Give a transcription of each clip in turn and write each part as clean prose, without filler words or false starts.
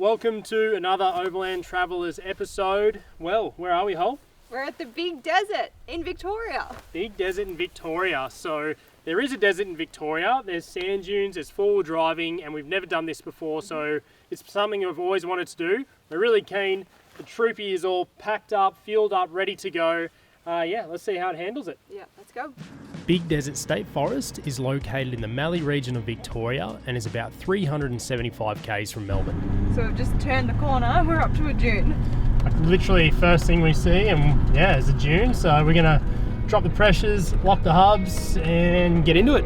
Welcome to another Overland Travellers episode. Well, where are we, Hol? We're at the Big Desert in Victoria. Big Desert in Victoria. So there is a desert in Victoria. There's sand dunes, there's four-wheel driving, and we've never done this before, so it's something I've always wanted to do. We're really keen. The Troopy is all packed up, fueled up, ready to go. Yeah, let's see how it handles it. Yeah, let's go. Big Desert State Forest is located in the Mallee region of Victoria and is about 375 k's from Melbourne. So we've just turned the corner and we're up to a dune. Like literally first thing we see, and yeah, it's a dune, so we're gonna drop the pressures, lock the hubs and get into it.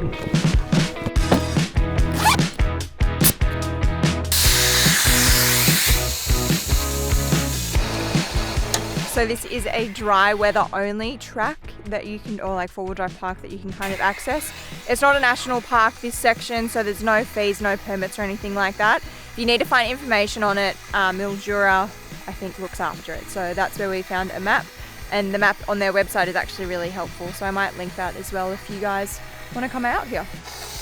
So this is a dry weather only track that you can, or like four-wheel drive park that you can kind of access. It's not a national park, this section, so there's no fees, no permits or anything like that. If you need to find information on it, Mildura, I think, looks after it. So that's where we found a map, and the map on their website is actually really helpful. So I might link that as well if you guys want to come out here.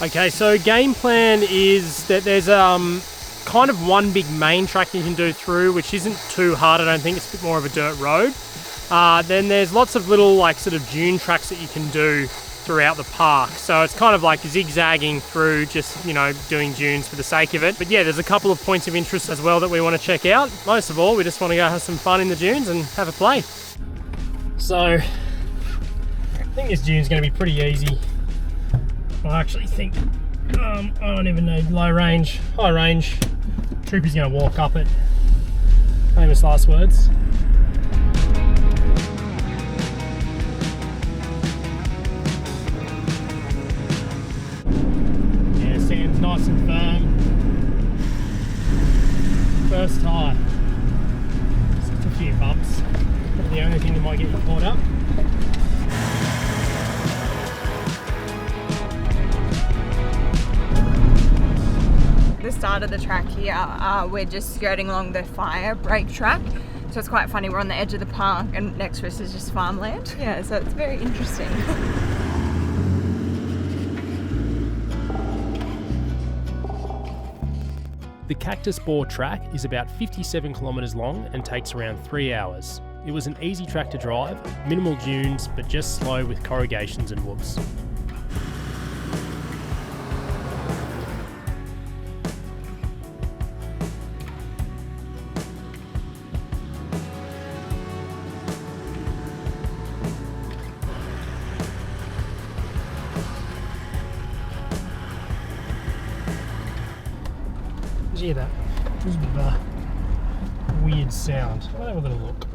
Okay, so game plan is that there's kind of one big main track you can do through, which isn't too hard, I don't think. It's a bit more of a dirt road. Then there's lots of little like sort of dune tracks that you can do throughout the park. So it's kind of like zigzagging through, just, you know, doing dunes for the sake of it. But yeah, there's a couple of points of interest as well that we want to check out. Most of all, we just want to go have some fun in the dunes and have a play. So I think this dune's going to be pretty easy. I actually think I don't even need low range, high range. Troopy's going to walk up it. Famous last words. Yeah, sand's nice and firm. First high. Just a few bumps. Probably the only thing that might get you caught up. The start of the track here, we're just skirting along the fire break track. So it's quite funny, we're on the edge of the park and next to us is just farmland. Yeah, so it's very interesting. The Cactus Bore track is about 57 kilometres long and takes around 3 hours. It was an easy track to drive, minimal dunes, but just slow with corrugations and whoops. Did you hear that? It was a bit of a weird sound. I'll have a little look.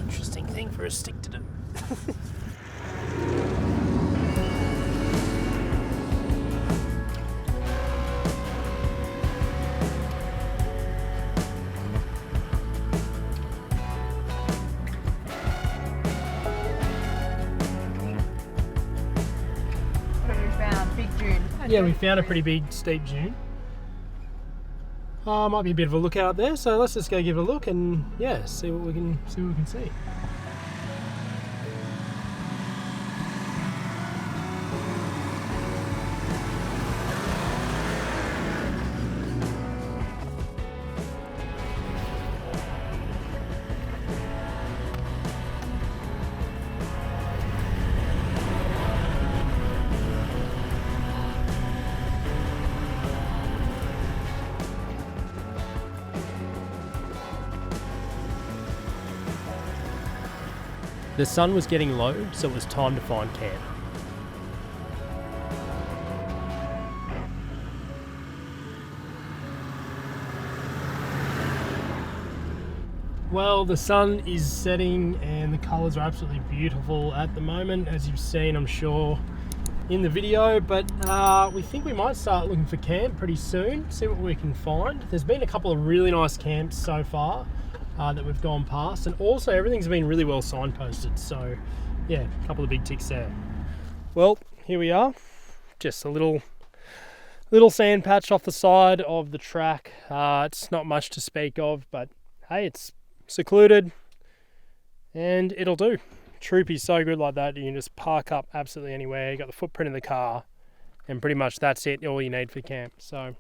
Interesting thing for a stick to do. Yeah, we found a pretty big steep dune. Might be a bit of a lookout up there, so let's just go give it a look and yeah, see what we can see. The sun was getting low, so it was time to find camp. Well, the sun is setting and the colours are absolutely beautiful at the moment, as you've seen, I'm sure, in the video, but we think we might start looking for camp pretty soon, see what we can find. There's been a couple of really nice camps so far that we've gone past, and also everything's been really well signposted, so yeah, a couple of big ticks there. Well, here we are, just a little sand patch off the side of the track. It's not much to speak of, but hey, it's secluded and it'll do. Troopy's so good like that, you can just park up absolutely anywhere. You got the footprint in the car, and pretty much that's it, all you need for camp. So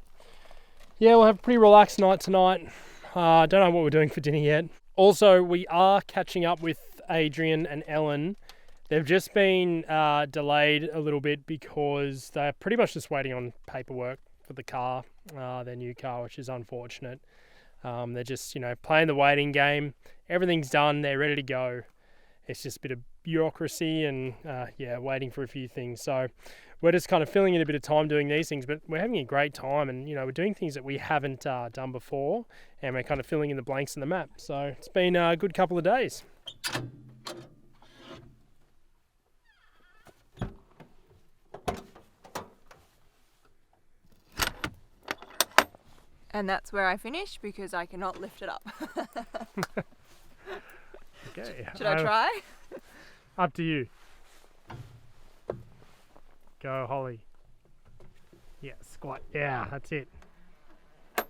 yeah, we'll have a pretty relaxed night tonight. Don't know what we're doing for dinner yet. Also, we are catching up with Adrian and Ellen. They've just been delayed a little bit because they're pretty much just waiting on paperwork for the car, their new car, which is unfortunate. They're just, playing the waiting game. Everything's done. They're ready to go. It's just a bit of bureaucracy and, waiting for a few things. So we're just kind of filling in a bit of time doing these things, but we're having a great time, and, we're doing things that we haven't done before, and we're kind of filling in the blanks in the map. So it's been a good couple of days. And that's where I finish because I cannot lift it up. Okay. Should I try? Up to you. Go, Holly. Yeah, squat. Yeah, that's it. I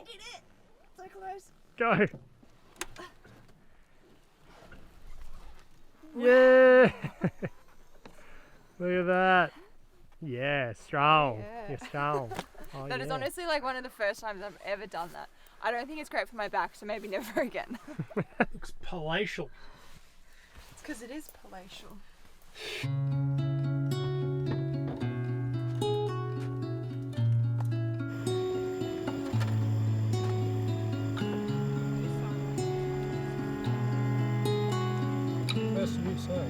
did it! So close. Go. Yeah. Look at that. Yeah, strong. Yeah. You're strong. Oh, That is honestly like one of the first times I've ever done that. I don't think it's great for my back, so maybe never again. Looks palatial. It's because it is palatial. First you say.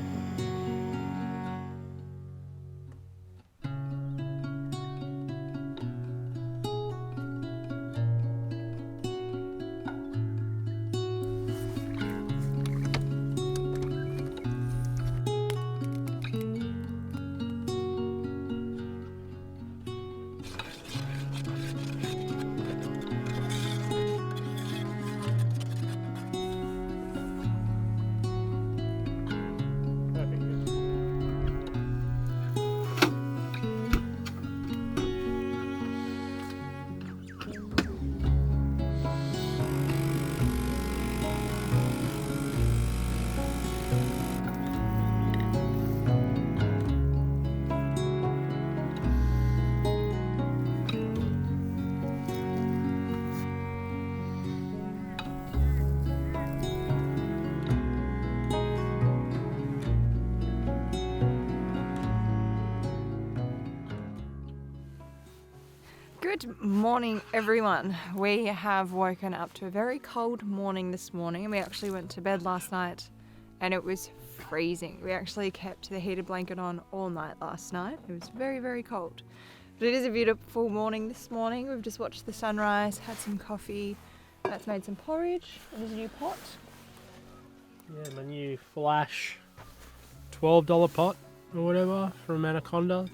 Good morning, everyone. We have woken up to a very cold morning this morning, and we actually went to bed last night and it was freezing. We actually kept the heated blanket on all night last night. It was very, very cold. But it is a beautiful morning this morning. We've just watched the sunrise, had some coffee. That's made some porridge. There's a new pot. Yeah, my new Flash $12 pot or whatever from Anaconda.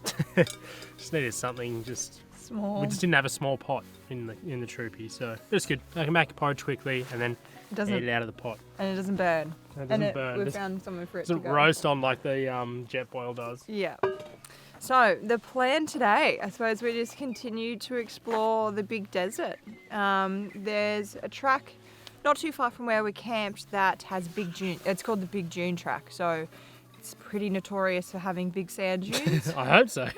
Just needed something just Small. We just didn't have a small pot in the Troopy, so it's good. I can make a porridge quickly and then eat it out of the pot. And it doesn't burn. It doesn't burn. We found somewhere for it It to doesn't go. roast on like the jet boil does. Yeah. So the plan today, I suppose we just continue to explore the big desert. There's a track not too far from where we camped that has big dune. It's called the Big Dune Track. So it's pretty notorious for having big sand dunes. I hope so.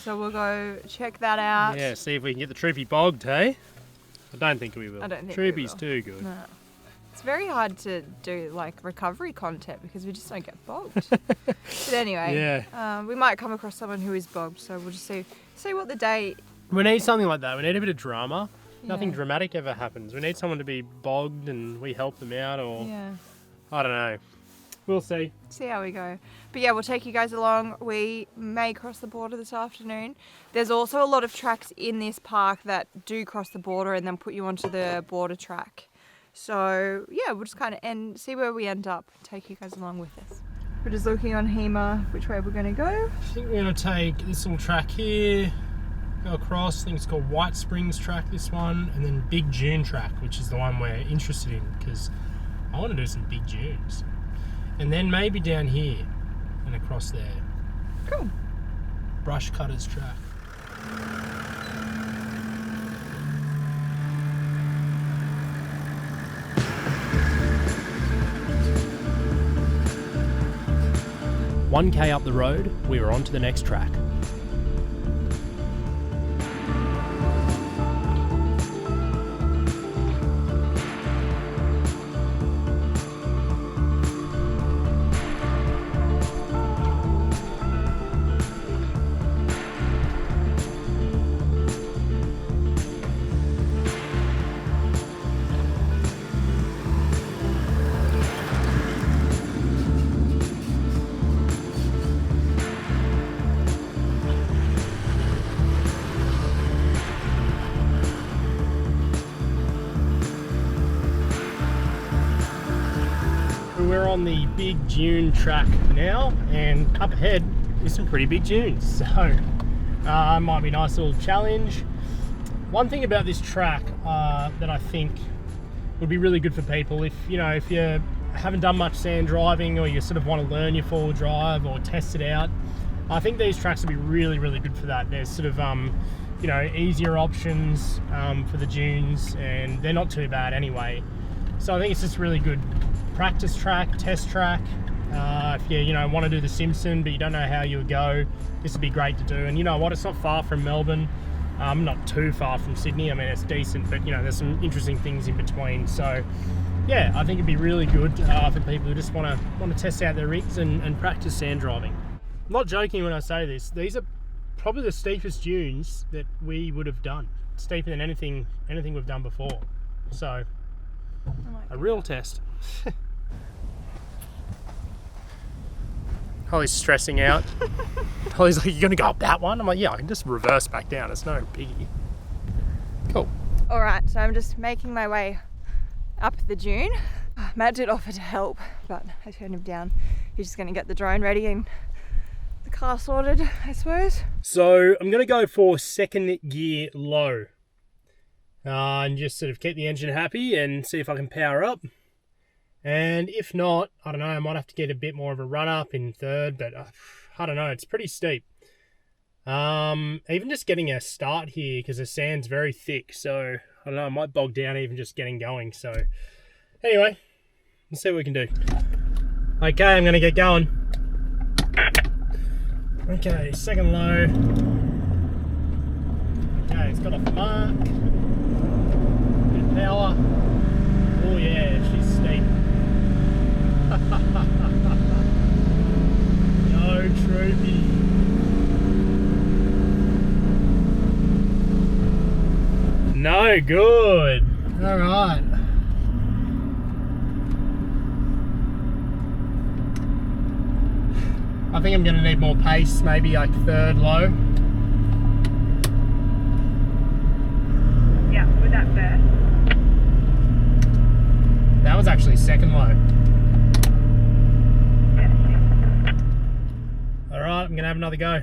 So we'll go check that out. Yeah, see if we can get the Troopy bogged, hey? I don't think we will. I don't think we Troopy's will. too good. No. It's very hard to do like recovery content because we just don't get bogged. But anyway, Yeah. we might come across someone who is bogged, so we'll just see what the day. We need something like that. We need a bit of drama. Nothing Yeah. dramatic ever happens. We need someone to be bogged and we help them out, or Yeah. I don't know. We'll see. See how we go. But yeah, we'll take you guys along. We may cross the border this afternoon. There's also a lot of tracks in this park that do cross the border and then put you onto the border track. So yeah, we'll just kind of see where we end up. Take you guys along with us. We're just looking on HEMA which way we're going to go. I think we're going to take this little track here, go across. I think it's called White Springs track, this one, and then Big Dune track, which is the one we're interested in because I want to do some big dunes. And then maybe down here and across there. Cool. Brush Cutters track. "1K up the road, we were on to the next track. on the big dune track now, and up ahead is some pretty big dunes, so might be a nice little challenge. One thing about this track that I think would be really good for people, if you haven't done much sand driving, or you sort of want to learn your four-wheel drive or test it out, I think these tracks would be really, really good for that. There's sort of easier options for the dunes, and they're not too bad anyway. So I think it's just really good practice track, test track. If you want to do the Simpson but you don't know how you would go, this would be great to do. And you know what, it's not far from Melbourne, not too far from Sydney. I mean, it's decent, but there's some interesting things in between. So yeah, I think it'd be really good for people who just want to test out their rigs and practice sand driving. I'm not joking when I say this. These are probably the steepest dunes that we would have done. Steeper than anything we've done before. So a real test. Holly's stressing out. Holly's like, "You're gonna go up that one?" I'm like, "Yeah, I can just reverse back down. It's no biggie." Cool. All right, so I'm just making my way up the dune. Matt did offer to help, but I turned him down. He's just gonna get the drone ready and the car sorted, I suppose. So I'm gonna go for second gear low. And just sort of keep the engine happy and see if I can power up. And if not, I don't know, I might have to get a bit more of a run up in third, but I don't know, it's pretty steep. Even just getting a start here, because the sand's very thick, so I don't know, I might bog down even just getting going. So anyway, let's see what we can do. Okay, I'm going to get going. Okay, second low. Okay, it's got off the mark. Bit of power. Oh yeah, she's steep. No, Troopy. No good. All right. I think I'm going to need more pace, maybe like third low. Yeah, with that first. That was actually second low. Alright, I'm going to have another go.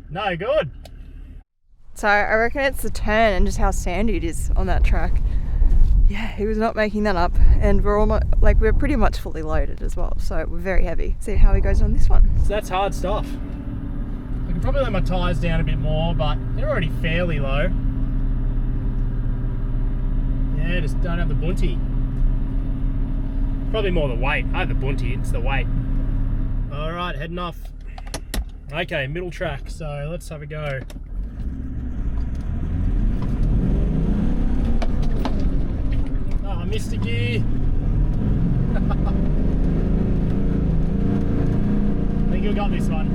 No good. So I reckon it's the turn and just how sandy it is on that track. Yeah, he was not making that up, and we're pretty much fully loaded as well, so we're very heavy. See how he goes on this one. So that's hard stuff. I can probably let my tyres down a bit more, but they're already fairly low. Yeah, just don't have the bunty. Probably more the weight. I have the bunty, it's the weight. Alright, heading off. Okay, middle track, so let's have a go. Oh, I missed a gear. I think you got this one.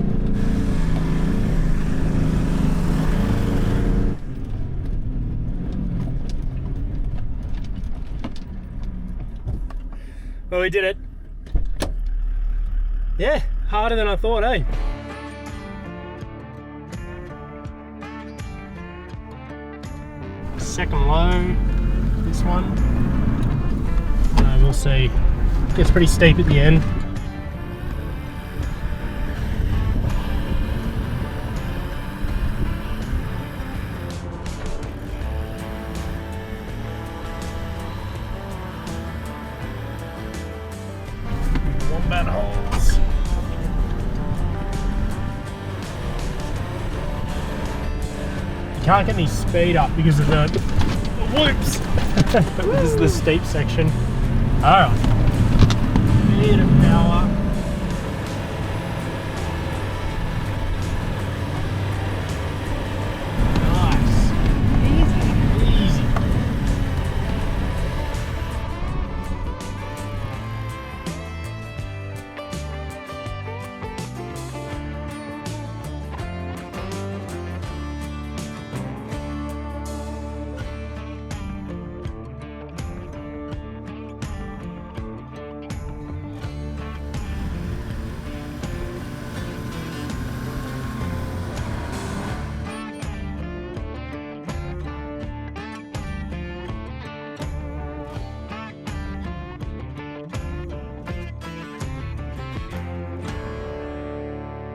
Well, we did it. Yeah, harder than I thought, eh? Second low, this one. We'll see. Gets pretty steep at the end. Wombat holes. You can't get any speed up because of the whoops. This is the steep section. Alright. Bit of power. Nice. Easy.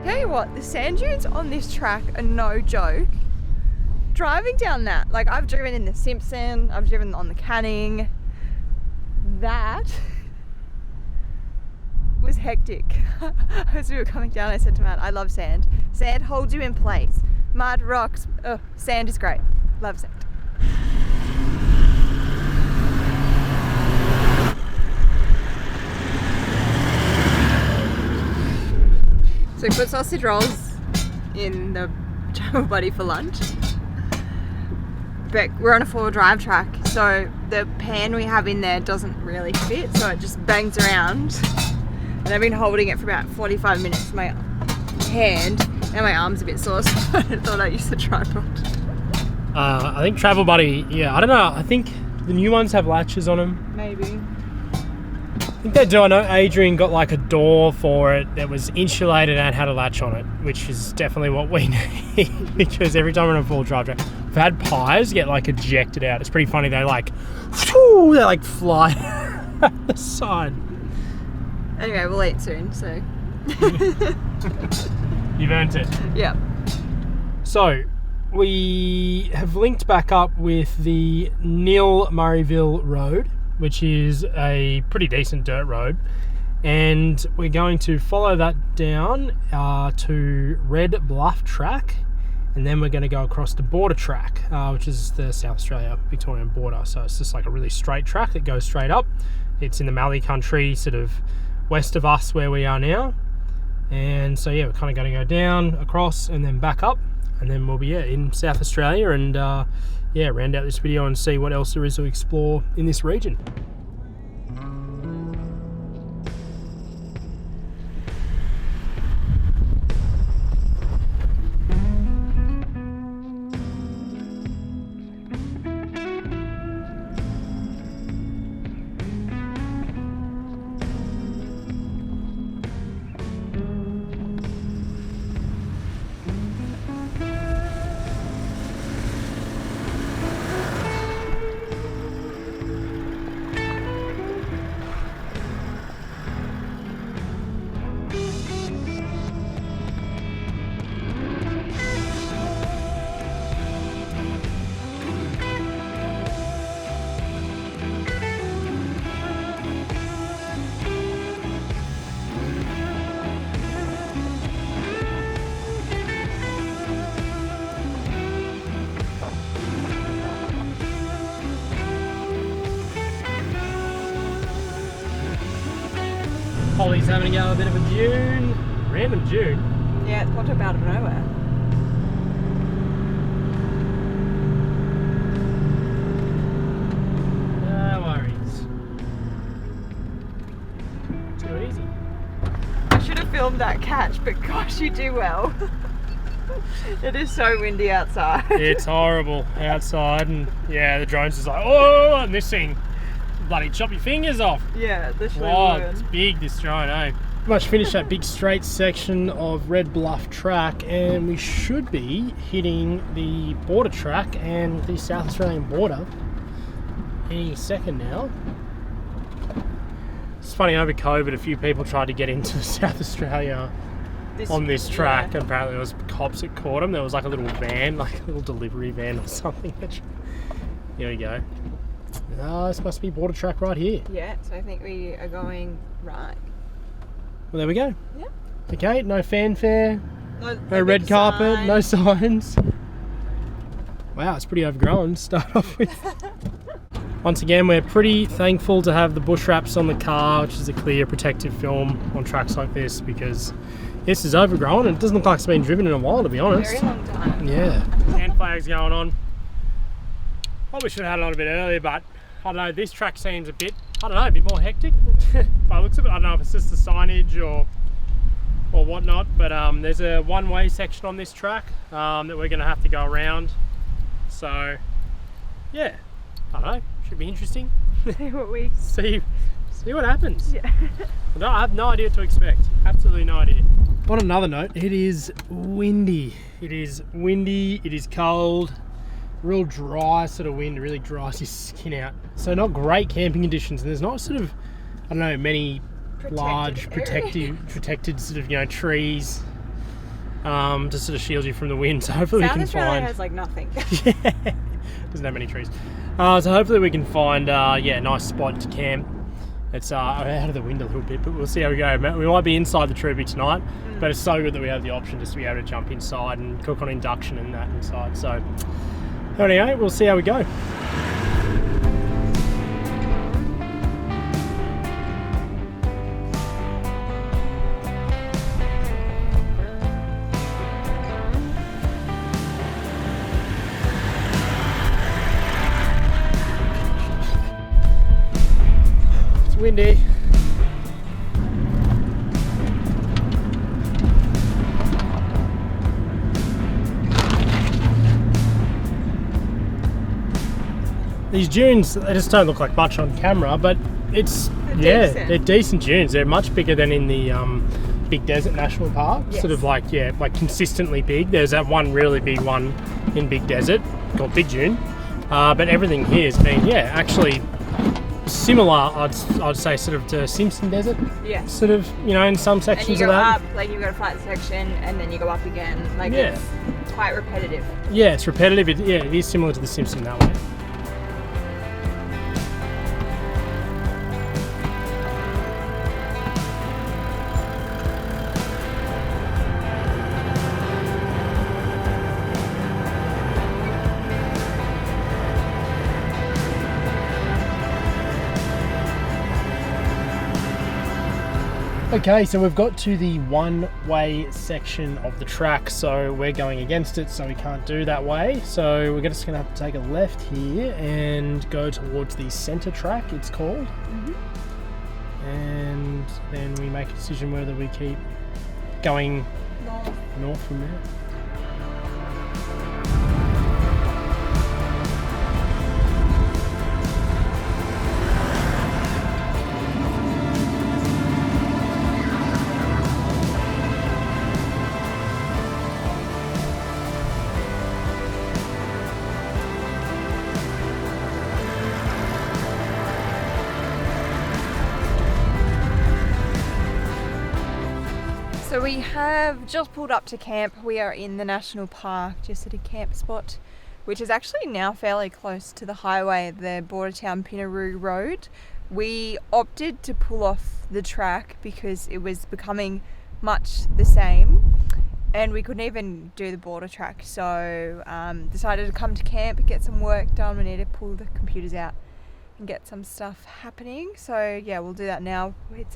Tell you what, the sand dunes on this track are no joke. Driving down that, like I've driven in the Simpson, I've driven on the Canning. That was hectic. As we were coming down, I said to Matt, I love sand. Sand holds you in place. Mud, rocks, sand is great. Love sand. So we put sausage rolls in the travel buddy for lunch. But we're on a 4-wheel drive track, so the pan we have in there doesn't really fit, so it just bangs around. And I've been holding it for about 45 minutes. My hand and my arm's a bit sore, so I thought I'd use the tripod. I think Travel Buddy, yeah, I don't know. I think the new ones have latches on them. Maybe. I think they do. I know Adrian got like a door for it that was insulated and had a latch on it, which is definitely what we need because every time we're on a 4-wheel drive track, we've had pies get like ejected out. It's pretty funny. They like fly at the side. Anyway, we'll eat soon, so. You've earned it. Yeah. So, we have linked back up with the Nil Murrayville Road, which is a pretty decent dirt road, and we're going to follow that down to Red Bluff Track, and then we're going to go across to Border Track, which is the South Australia Victorian border. So it's just like a really straight track that goes straight up. It's in the Mallee country, sort of west of us where we are now, and so yeah, we're kind of going to go down, across, and then back up, and then we'll be in South Australia and round out this video and see what else there is to explore in this region. Holly's having to go a bit of a dune, random dune. Yeah, it's popped up out of nowhere. No worries. Too easy. I should have filmed that catch, but gosh, you do well. It is so windy outside. It's horrible outside, and yeah, the drone's just like, oh, and this thing. Bloody chop your fingers off. Yeah, this Wow, it's big, this drone, eh? Pretty much finished that big straight section of Red Bluff Track, and we should be hitting the border track and the South Australian border any second now. It's funny, over COVID, a few people tried to get into South Australia on this track, and apparently it was cops that caught them. There was like a little van, like a little delivery van or something. Here we go. This must be border track right here. Yeah, so I think we are going right. Well, there we go. Yeah. Okay, no fanfare, no red carpet, sign. no signs. Wow, it's pretty overgrown to start off with. Once again, we're pretty thankful to have the bush wraps on the car, which is a clear protective film on tracks like this, because this is overgrown and it doesn't look like it's been driven in a while, to be honest. Very long time. Yeah. Hand flags going on. Probably should have had it on a bit earlier, but I don't know, this track seems a bit more hectic. By the looks of it, I don't know if it's just the signage or whatnot, but there's a one-way section on this track that we're going to have to go around. So, yeah, I don't know, should be interesting. See what we... See what happens. Yeah. No, I have no idea what to expect. Absolutely no idea. On another note, it is windy. It is windy, it is cold. Real dry sort of wind, really dries your skin out. So not great camping conditions, and there's not sort of, I don't know, many large protected sort of, trees to sort of shield you from the wind. So hopefully we South can Australia find. has like nothing. Yeah, doesn't have many trees. So hopefully we can find a nice spot to camp. It's out of the wind a little bit, but we'll see how we go. We might be inside the Troopy tonight, but it's so good that we have the option just to be able to jump inside and cook on induction and that inside. So anyway, we'll see how we go. Windy. These dunes, they just don't look like much on camera, but they're decent dunes. They're much bigger than in the Big Desert National Park. Yes. Sort of like consistently big. There's that one really big one in Big Desert called Big Dune, but everything here has been actually similar, I'd say, sort of to Simpson Desert. Yeah. Sort of, in some sections and you of go that. up, like you've got a flat section, and then you go up again. Like it's quite repetitive. Yeah, it's repetitive. It is similar to the Simpson that way. Okay, so we've got to the one-way section of the track, so we're going against it, so we can't do that way. So we're just going to have to take a left here and go towards the centre track, it's called. And then we make a decision whether we keep going north from there. So we have just pulled up to camp. We are in the national park, just at a camp spot, which is actually now fairly close to the highway, the Border Town Pinaroo Road. We opted to pull off the track because it was becoming much the same and we couldn't even do the border track. So decided to come to camp, get some work done. We need to pull the computers out and get some stuff happening. So yeah, we'll do that now. It's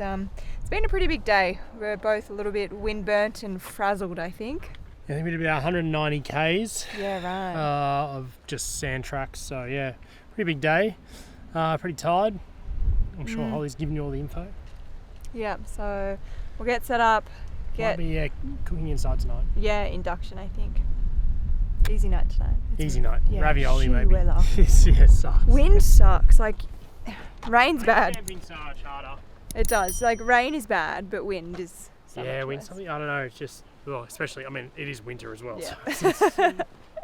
been a pretty big day. We're both a little bit wind burnt and frazzled, I think. I think we did about 190 k's. Yeah, right. Of just sand tracks. So yeah, pretty big day. Pretty tired. I'm sure Holly's given you all the info. Yeah, so we'll get set up. Might be cooking inside tonight. Yeah, induction, I think. Easy night tonight. Easy night. Yeah, Ravioli maybe. weather. Yeah, sucks. Wind sucks. Like, rain's bad. Camping's so much harder. It does. Like, rain is bad, but wind is so much wind. worse. Something, I don't know. It's just, especially, it is winter as well. Yeah.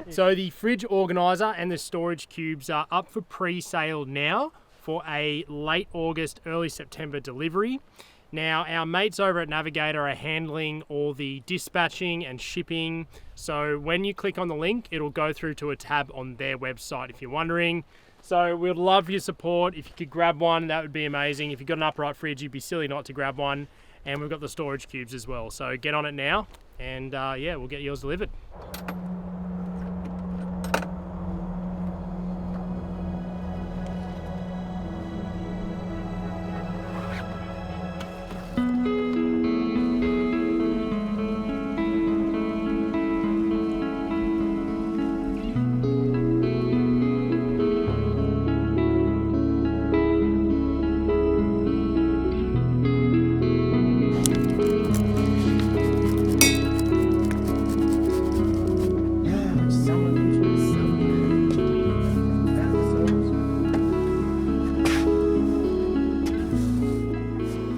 So the fridge organiser and the storage cubes are up for pre-sale now for a late August, early September delivery. Now, our mates over at Navigator are handling all the dispatching and shipping. So when you click on the link, it'll go through to a tab on their website if you're wondering. So we'd love your support. If you could grab one, that would be amazing. If you've got an upright fridge, you'd be silly not to grab one. And we've got the storage cubes as well. So get on it now and we'll get yours delivered.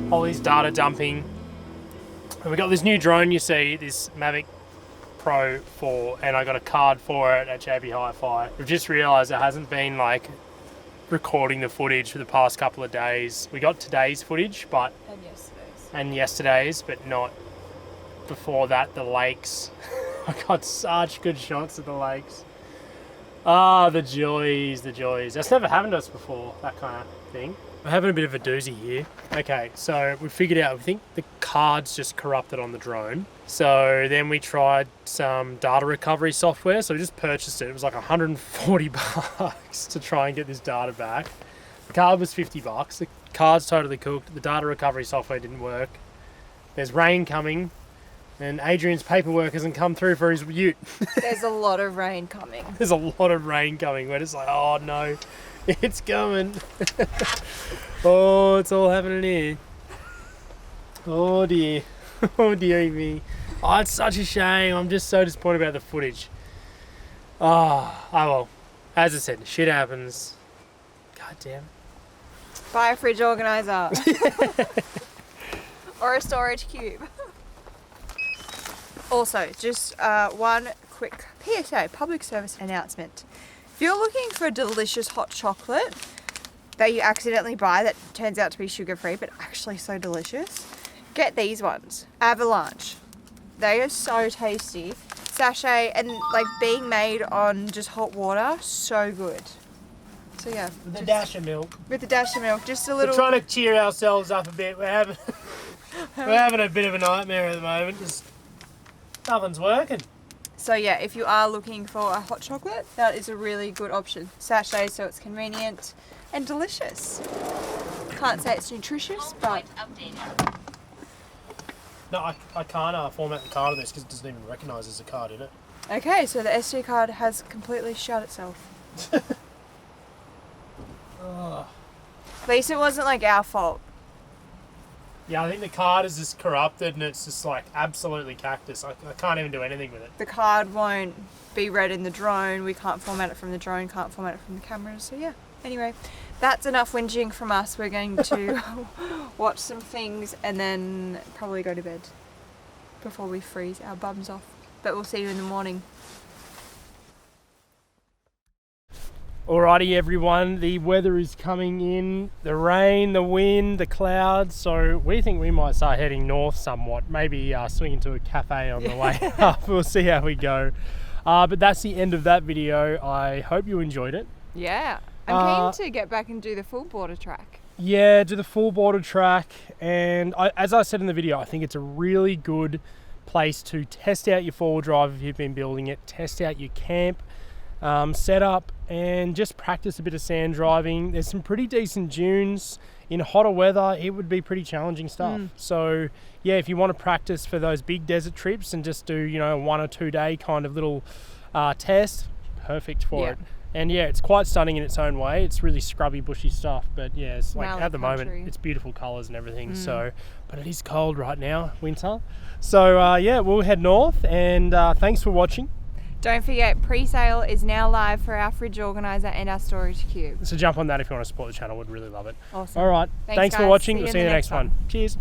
Holly's data dumping. And we got this new drone, you see, this Mavic Pro 4, and I got a card for it at JB Hi-Fi. We've just realised it hasn't been recording the footage for the past couple of days. We got today's footage, but And yesterday's, but not before that, the lakes. I got such good shots of the lakes. Ah, the joys, the joys. That's never happened to us before, that kind of thing. We're having a bit of a doozy here. Okay, so we figured out, we think the card's just corrupted on the drone. So then we tried some data recovery software. So we just purchased it. It was like 140 bucks to try and get this data back. The card was 50 bucks. The card's totally cooked. The data recovery software didn't work. There's rain coming. And Adrian's paperwork hasn't come through for his ute. There's a lot of rain coming. There's a lot of rain coming. We're just like, oh no, it's coming. Oh, it's all happening here. Oh dear. Oh dear me. Oh, it's such a shame. I'm just so disappointed about the footage. Oh well. As I said, shit happens. God damn. Buy a fridge organizer. Or a storage cube. Also, just one quick PSA, public service announcement. If you're looking for a delicious hot chocolate that you accidentally buy that turns out to be sugar-free but actually so delicious, get these ones. Avalanche. They are so tasty. Sachet and like being made on just hot water, so good. So yeah. With the dash of milk. With the dash of milk, just a little... We're trying to cheer ourselves up a bit. We're having a bit of a nightmare at the moment. Just nothing's working. So yeah, if you are looking for a hot chocolate, that is a really good option. Sachet, so it's convenient and delicious. Can't say it's nutritious, but... No, I can't format the card of this because it doesn't even recognise there's a card in it. Okay, so the SD card has completely shut itself. Oh. At least it wasn't like our fault. Yeah, I think the card is just corrupted and it's just like absolutely cactus. I can't even do anything with it. The card won't be read in the drone. We can't format it from the drone, can't format it from the cameras. So yeah, anyway, that's enough whinging from us. We're going to watch some things and then probably go to bed before we freeze our bums off. But we'll see you in the morning. Alrighty everyone, the weather is coming in, the rain, the wind, the clouds, so we think we might start heading north somewhat, maybe swing into a cafe on the way up. We'll see how we go. But that's the end of that video. I hope you enjoyed it. Yeah, I'm keen to get back and do the full border track. Yeah, do the full border track, and as I said in the video, I think it's a really good place to test out your four-wheel drive if you've been building it, test out your camp setup, and just practice a bit of sand driving. There's some pretty decent dunes. In hotter weather, it would be pretty challenging stuff. So yeah, if you want to practice for those big desert trips and just do, you know, 1 or 2 day kind of little test, perfect for it. And yeah, it's quite stunning in its own way. It's really scrubby, bushy stuff, but yeah, it's like at the moment, it's beautiful colors and everything. So, but it is cold right now, winter. So yeah, we'll head north, and thanks for watching. Don't forget, pre-sale is now live for our fridge organizer and our storage cube. So jump on that if you want to support the channel. We'd really love it. Awesome. All right. Thanks for guys. watching. We'll see you in the next one. Cheers.